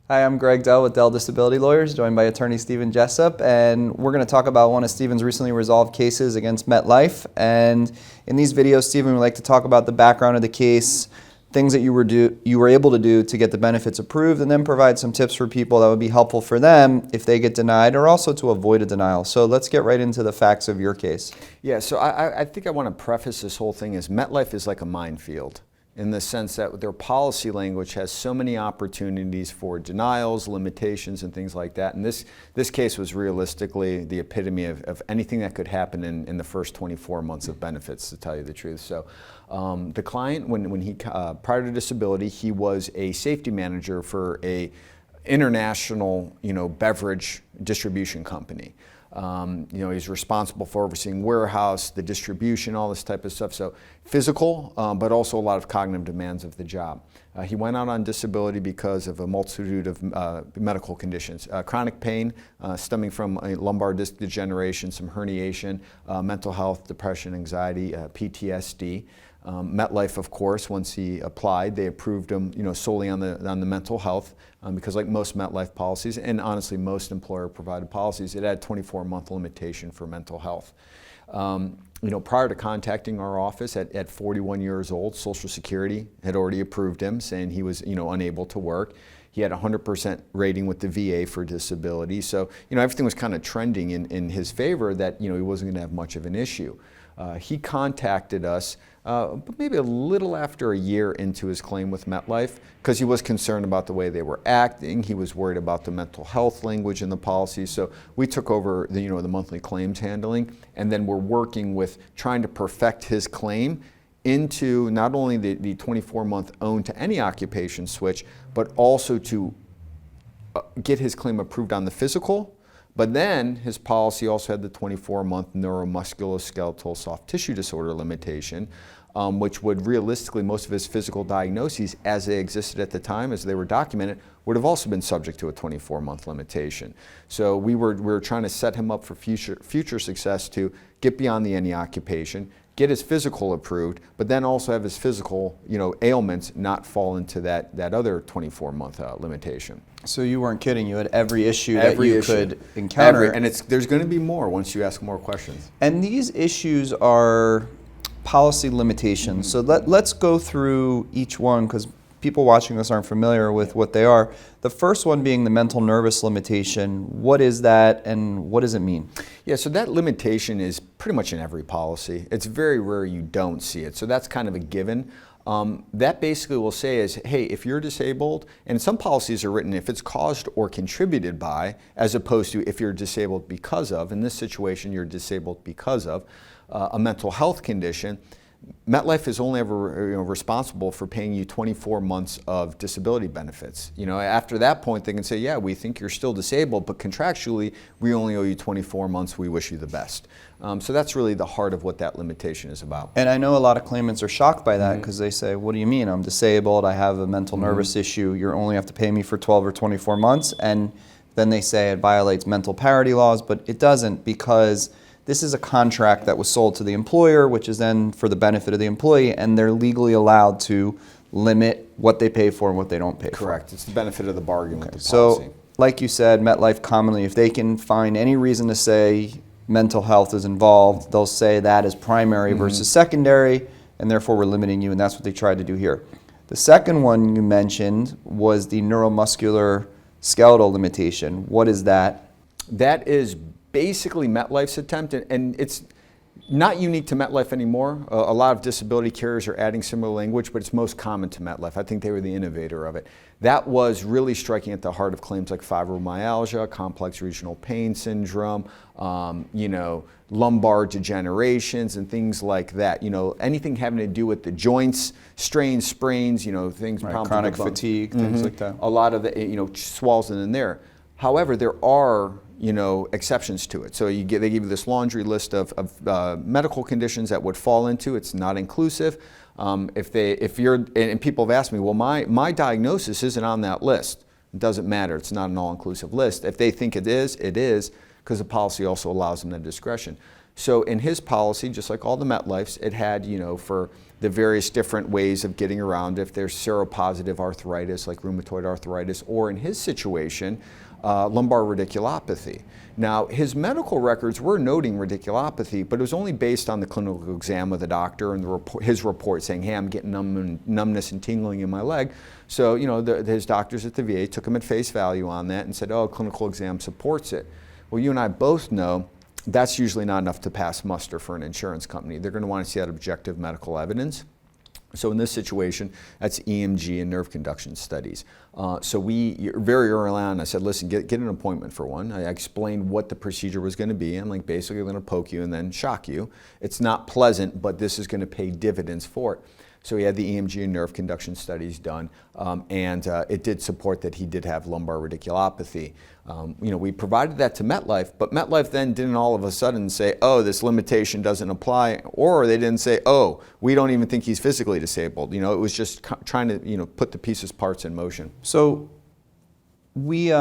Hi, I'm Greg Dell with Dell Disability Lawyers, joined by attorney Stephen Jessup, and we're going to talk about one of Stephen's recently resolved cases against MetLife. And in these videos, Stephen would like to talk about the background of the case, things that you were able to do to get the benefits approved, and then provide some tips for people that would be helpful for them if they get denied, or also to avoid a denial. So let's get right into the facts of your case. Yeah, so I think I want to preface this whole thing as MetLife is like a minefield, in the sense that their policy language has so many opportunities for denials, limitations, and things like that. And this case was realistically the epitome of anything that could happen in the first 24 months of benefits, to tell you the truth. So the client, when he prior to disability, he was a safety manager for a international, beverage distribution company. He's responsible for overseeing warehouse, the distribution, all this type of stuff. So physical, but also a lot of cognitive demands of the job. He went out on disability because of a multitude of medical conditions. Chronic pain stemming from a lumbar disc degeneration, some herniation, mental health, depression, anxiety, PTSD. MetLife, of course, once he applied, they approved him, solely on the mental health, because like most MetLife policies, and honestly most employer-provided policies, it had a 24-month limitation for mental health. Prior to contacting our office at 41 years old, Social Security had already approved him, saying he was, unable to work. He had a 100% rating with the VA for disability, so everything was kind of trending in his favor that he wasn't going to have much of an issue. He contacted us maybe a little after a year into his claim with MetLife, because he was concerned about the way they were acting. He was worried about the mental health language in the policy. So we took over the monthly claims handling, and then we're working with trying to perfect his claim into not only the 24-month own to any occupation switch, but also to get his claim approved on the physical. But then his policy also had the 24-month neuromuscular skeletal soft tissue disorder limitation, which would realistically, most of his physical diagnoses as they existed at the time, as they were documented, would have also been subject to a 24-month limitation. So we were trying to set him up for future success to get beyond the any occupation, get his physical approved, but then also have his physical, ailments not fall into that other 24-month limitation. So you weren't kidding. You had every issue that you could encounter. And there's going to be more once you ask more questions. And these issues are policy limitations. So let's go through each one, because people watching this aren't familiar with what they are. The first one being the mental nervous limitation. What is that, and what does it mean? Yeah, so that limitation is pretty much in every policy. It's very rare you don't see it. So that's kind of a given. That basically will say is, hey, if you're disabled, and some policies are written if it's caused or contributed by, as opposed to if you're disabled because of. In this situation, you're disabled because of a mental health condition. MetLife is only ever responsible for paying you 24 months of disability benefits. After that point, they can say, yeah, we think you're still disabled, but contractually, we only owe you 24 months. We wish you the best. So that's really the heart of what that limitation is about. And I know a lot of claimants are shocked by that, because they say, what do you mean? I'm disabled, I have a mental nervous issue, you only have to pay me for 12 or 24 months. And then they say it violates mental parity laws, but it doesn't, because this is a contract that was sold to the employer, which is then for the benefit of the employee, and they're legally allowed to limit what they pay for and what they don't pay for. Correct. It's the benefit of the bargain with the policy. So, like you said, MetLife commonly, if they can find any reason to say mental health is involved, they'll say that is primary versus secondary, and therefore we're limiting you, and that's what they tried to do here. The second one you mentioned was the neuromuscular skeletal limitation. What is that? That is basically MetLife's attempt, and it's not unique to MetLife anymore. A lot of disability carriers are adding similar language, but it's most common to MetLife. I think they were the innovator of it. That was really striking at the heart of claims like fibromyalgia, complex regional pain syndrome, lumbar degenerations and things like that. Anything having to do with the joints, strains, sprains, things. Right, chronic fatigue, things like that. A lot of the, swells in there. However, there are exceptions to it. So they give you this laundry list of medical conditions that would fall into. It's not inclusive. And people have asked me, well, my diagnosis isn't on that list. It doesn't matter. It's not an all-inclusive list. If they think it is, because the policy also allows them that discretion. So in his policy, just like all the MetLifes, it had, for the various different ways of getting around if there's seropositive arthritis, like rheumatoid arthritis, or in his situation, lumbar radiculopathy. Now, his medical records were noting radiculopathy, but it was only based on the clinical exam of the doctor and his report saying, hey, I'm getting numbness and tingling in my leg. So, his doctors at the VA took him at face value on that and said, oh, clinical exam supports it. Well, you and I both know that's usually not enough to pass muster for an insurance company. They're going to want to see that objective medical evidence. So in this situation, that's EMG and nerve conduction studies. So we, very early on, I said, listen, get an appointment for one. I explained what the procedure was going to be. I'm like, basically, I'm going to poke you and then shock you. It's not pleasant, but this is going to pay dividends for it. So he had the EMG and nerve conduction studies done, and it did support that he did have lumbar radiculopathy. We provided that to MetLife, but MetLife then didn't all of a sudden say, oh, this limitation doesn't apply, or they didn't say, oh, we don't even think he's physically disabled. It was just trying to, put the parts in motion. So he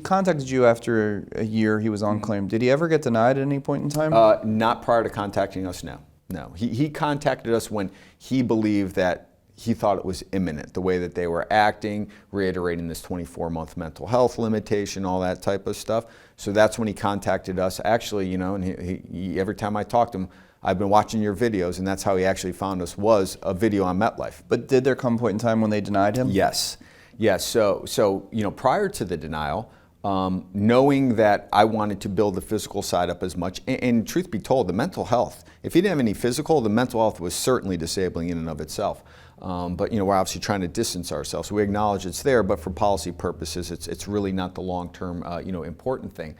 contacted you after a year he was on claim. Did he ever get denied at any point in time? Not prior to contacting us, no. No, he contacted us when he believed that he thought it was imminent, the way that they were acting, reiterating this 24-month mental health limitation, all that type of stuff. So that's when he contacted us. Actually, and he every time I talked to him, I've been watching your videos, and that's how he actually found us, was a video on MetLife. But did there come a point in time when they denied him? Yes. Yes. So prior to the denial, knowing that I wanted to build the physical side up as much, and truth be told, the mental health, if he didn't have any physical, the mental health was certainly disabling in and of itself. But we're obviously trying to distance ourselves. So we acknowledge it's there, but for policy purposes, it's really not the long-term, important thing.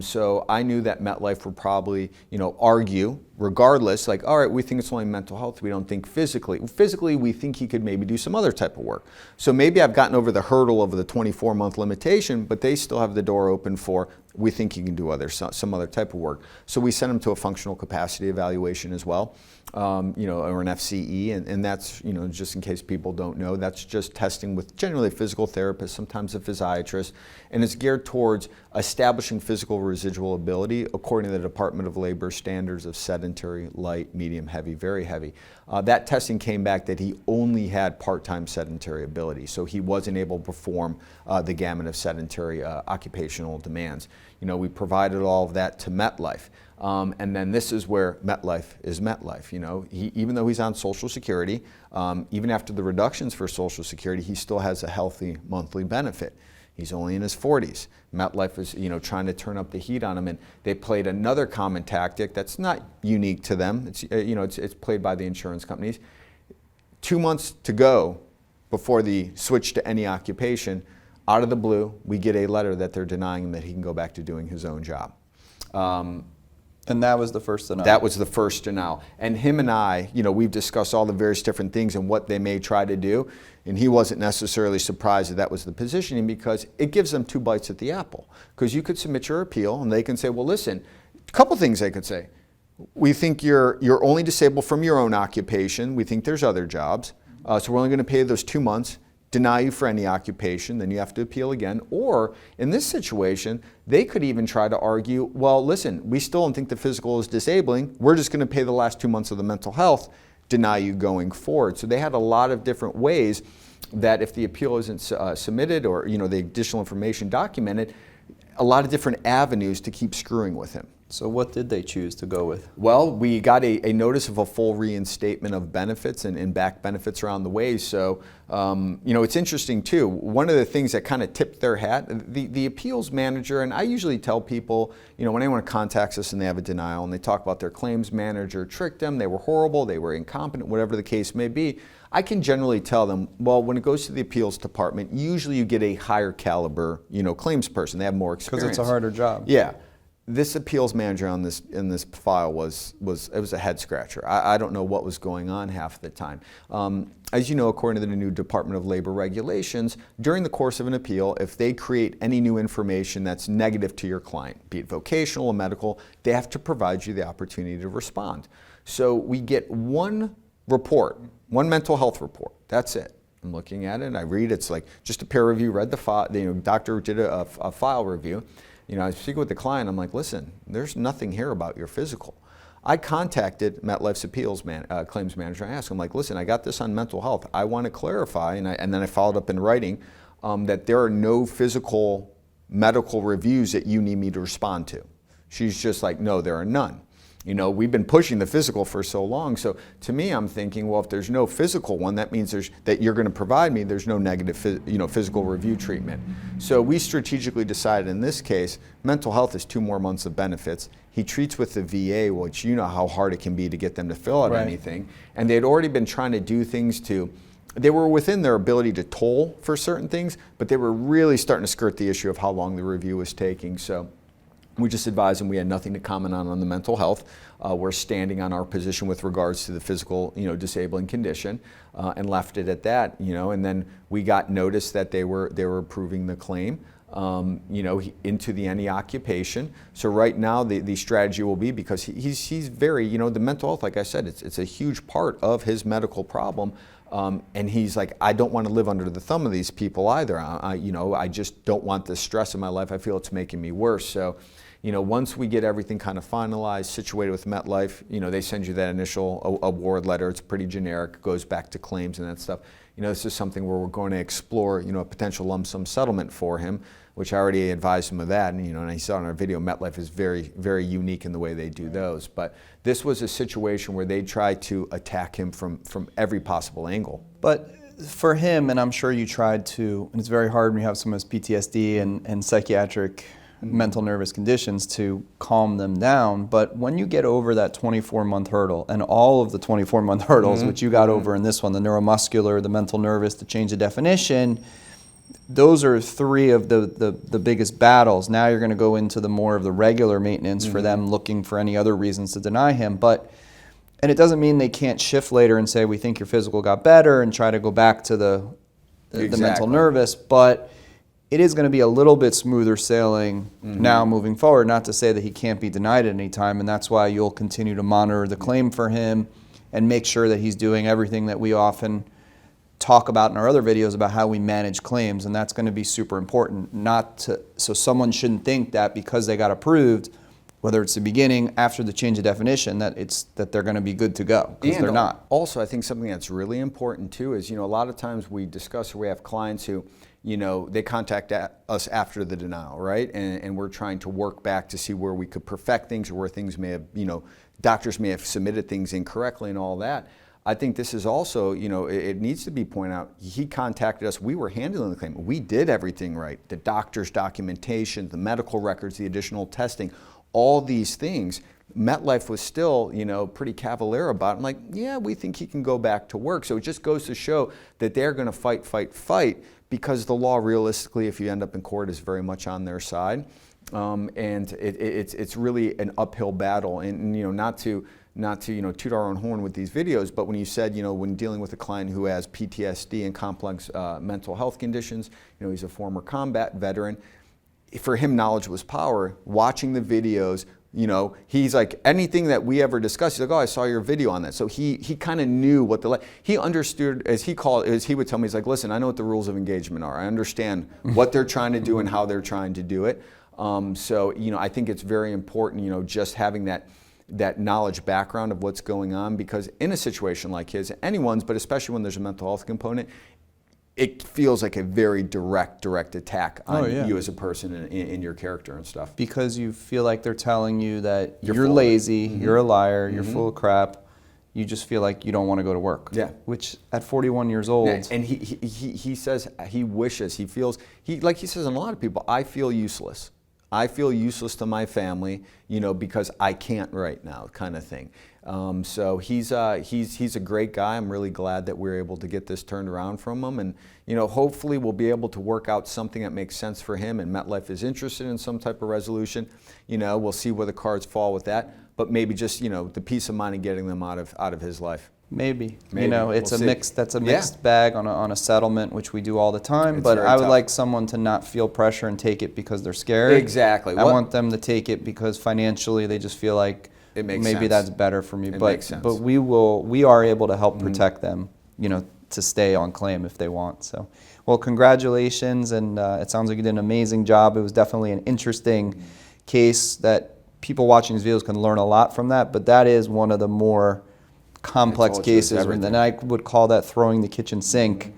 So I knew that MetLife would probably, argue, regardless, like, all right, we think it's only mental health. We don't think physically. Physically, we think he could maybe do some other type of work. So maybe I've gotten over the hurdle of the 24-month limitation, but they still have the door open for, we think he can do some other type of work. So we sent him to a functional capacity evaluation as well, or an FCE, and that's, just in case people don't know, that's just testing with generally a physical therapist, sometimes a physiatrist, and it's geared towards establishing physical residual ability according to the Department of Labor standards of sedentary, light, medium, heavy, very heavy. That testing came back that he only had part-time sedentary ability, so he wasn't able to perform the gamut of sedentary occupational demands. We provided all of that to MetLife. And then this is where MetLife is MetLife. Even though he's on Social Security, even after the reductions for Social Security, he still has a healthy monthly benefit. He's only in his 40s. MetLife is, trying to turn up the heat on him, and they played another common tactic that's not unique to them. It's, it's played by the insurance companies. 2 months to go before the switch to any occupation, out of the blue, we get a letter that they're denying him that he can go back to doing his own job. And that was the first denial? That was the first denial. And him and I, we've discussed all the various different things and what they may try to do. And he wasn't necessarily surprised that was the positioning, because it gives them 2 bites at the apple. Because you could submit your appeal and they can say, well, listen, a couple things they could say. We think you're only disabled from your own occupation. We think there's other jobs. So we're only going to pay those 2 months. Deny you for any occupation, then you have to appeal again. Or in this situation, they could even try to argue, well, listen, we still don't think the physical is disabling. We're just going to pay the last 2 months of the mental health, deny you going forward. So they had a lot of different ways that if the appeal isn't submitted or the additional information documented, a lot of different avenues to keep screwing with him. So what did they choose to go with? Well, we got a notice of a full reinstatement of benefits and back benefits around the way. So, it's interesting too. One of the things that kind of tipped their hat, the appeals manager, and I usually tell people, when anyone contacts us and they have a denial and they talk about their claims manager tricked them, they were horrible, they were incompetent, whatever the case may be, I can generally tell them, well, when it goes to the appeals department, usually you get a higher caliber, claims person. They have more experience. Because it's a harder job. Yeah. This appeals manager in this file was a head scratcher. I don't know what was going on half the time. As you know, according to the new Department of Labor regulations, during the course of an appeal, if they create any new information that's negative to your client, be it vocational or medical, they have to provide you the opportunity to respond. So we get one report, one mental health report. That's it. I'm looking at it, and I read. It's like just a peer review. Read the file. The doctor did a file review. I was speaking with the client, I'm like, listen, there's nothing here about your physical. I contacted MetLife's claims manager. I asked him, like, listen, I got this on mental health. I want to clarify, and then I followed up in writing that there are no physical medical reviews that you need me to respond to. She's just like, no, there are none. We've been pushing the physical for so long. So to me, I'm thinking, well, if there's no physical one, that means that you're going to provide me. There's no negative, physical review treatment. So we strategically decided in this case, mental health is 2 more months of benefits. He treats with the VA, which you know how hard it can be to get them to fill out anything. And they had already been trying to do things they were within their ability to toll for certain things, but they were really starting to skirt the issue of how long the review was taking. So we just advised them we had nothing to comment on the mental health. We're standing on our position with regards to the physical, disabling condition, and left it at that. And then we got notice that they were approving the claim, into any occupation. So right now the strategy will be, because he's very, the mental health, like I said, it's a huge part of his medical problem. And he's like, I don't want to live under the thumb of these people either. I just don't want the stress in my life. I feel it's making me worse. So, once we get everything kind of finalized, situated with MetLife, they send you that initial award letter. It's pretty generic, goes back to claims and that stuff. This is something where we're going to explore, a potential lump sum settlement for him, which I already advised him of that. And, and he saw in our video, MetLife is very, very unique in the way they do those. But this was a situation where they tried to attack him from every possible angle. But for him, and I'm sure you tried to, and it's very hard when you have someone with PTSD and psychiatric mental nervous conditions to calm them down, but when you get over that 24-month hurdle, and all of the 24-month hurdles, which you got over in this one, the neuromuscular, the mental nervous, the change of definition, those are 3 of the biggest battles. Now you're going to go into the more of the regular maintenance for them looking for any other reasons to deny him. And it doesn't mean they can't shift later and say, we think your physical got better, and try to go back to the mental nervous, but it is going to be a little bit smoother sailing now moving forward. Not to say that he can't be denied at any time, and that's why you'll continue to monitor the claim for him and make sure that he's doing everything that we often talk about in our other videos about how we manage claims, and that's going to be super important. So someone shouldn't think that because they got approved, whether it's the beginning, after the change of definition, that they're going to be good to go, because they're not. Also, I think something that's really important too is, a lot of times we discuss, or we have clients who, they contact us after the denial, right? And we're trying to work back to see where we could perfect things, or where things may have, doctors may have submitted things incorrectly and all that. I think this is also, it needs to be pointed out, he contacted us, we were handling the claim. We did everything right. The doctor's documentation, the medical records, the additional testing, all these things. MetLife was still, pretty cavalier about it. I'm like, yeah, we think he can go back to work. So it just goes to show that they're going to fight, because the law, realistically, if you end up in court, is very much on their side. And it's really an uphill battle. And not to toot our own horn with these videos, but when you said, when dealing with a client who has PTSD and complex mental health conditions, he's a former combat veteran. For him, knowledge was power. Watching the videos, he's like, anything that we ever discussed, he's like, oh, I saw your video on that. So he kind of knew what he understood, as he would tell me, he's like, listen, I know what the rules of engagement are. I understand what they're trying to do and how they're trying to do it. So, I think it's very important, just having that knowledge background of what's going on, because in a situation like his, anyone's, but especially when there's a mental health component, it feels like a very direct attack on you as a person in your character and stuff. Because you feel like they're telling you that you're lazy, you're a liar, you're full of crap. You just feel like you don't want to go to work. Yeah. Which at 41 years old. Yeah. And he says, he wishes, he feels, like he says in a lot of people, I feel useless. I feel useless to my family, because I can't right now, kind of thing. So he's a great guy. I'm really glad that we're able to get this turned around from him, and hopefully we'll be able to work out something that makes sense for him. And MetLife is interested in some type of resolution. We'll see where the cards fall with that. But maybe just the peace of mind of getting them out of his life. Maybe. It's a mixed bag on a settlement, which we do all the time. But I would like someone to not feel pressure and take it because they're scared. Exactly. I want them to take it because financially they just feel like maybe sense. That's better for me. Makes sense. But we are able to help protect them, to stay on claim if they want. So, Well, congratulations, and it sounds like you did an amazing job. It was definitely an interesting case that people watching these videos can learn a lot from that, but that is one of the more complex cases, and I would call that throwing the kitchen sink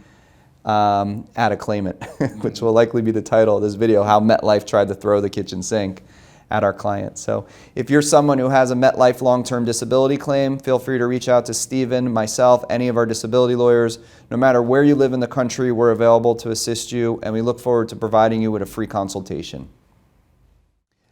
at a claimant, which will likely be the title of this video, how MetLife tried to throw the kitchen sink at our client. So if you're someone who has a MetLife long-term disability claim, feel free to reach out to Stephen, myself, any of our disability lawyers. No matter where you live in the country, we're available to assist you, and we look forward to providing you with a free consultation.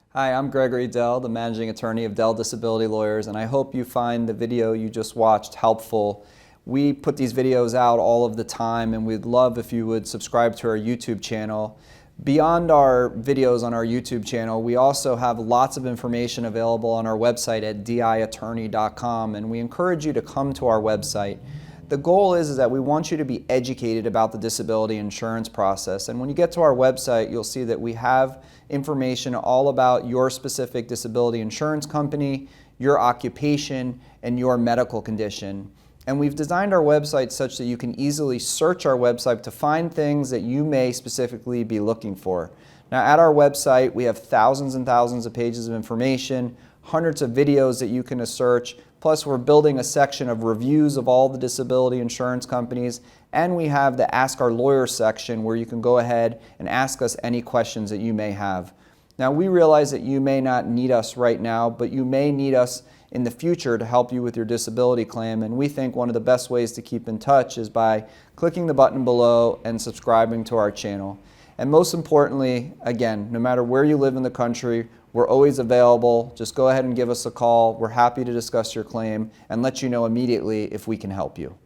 Hi, I'm Gregory Dell, the managing attorney of Dell Disability Lawyers, and I hope you find the video you just watched helpful. We put these videos out all of the time, and we'd love if you would subscribe to our YouTube channel. Beyond our videos on our YouTube channel, we also have lots of information available on our website at diattorney.com, and we encourage you to come to our website. The goal is that we want you to be educated about the disability insurance process, and when you get to our website, you'll see that we have information all about your specific disability insurance company, your occupation, and your medical condition. And we've designed our website such that you can easily search our website to find things that you may specifically be looking for. Now, at our website, we have thousands and thousands of pages of information, hundreds of videos that you can search, plus we're building a section of reviews of all the disability insurance companies, and we have the Ask Our Lawyer section where you can go ahead and ask us any questions that you may have. Now, we realize that you may not need us right now, but you may need us in the future to help you with your disability claim, and we think one of the best ways to keep in touch is by clicking the button below and subscribing to our channel. And most importantly, again, no matter where you live in the country, we're always available. Just go ahead and give us a call. We're happy to discuss your claim and let you know immediately if we can help you.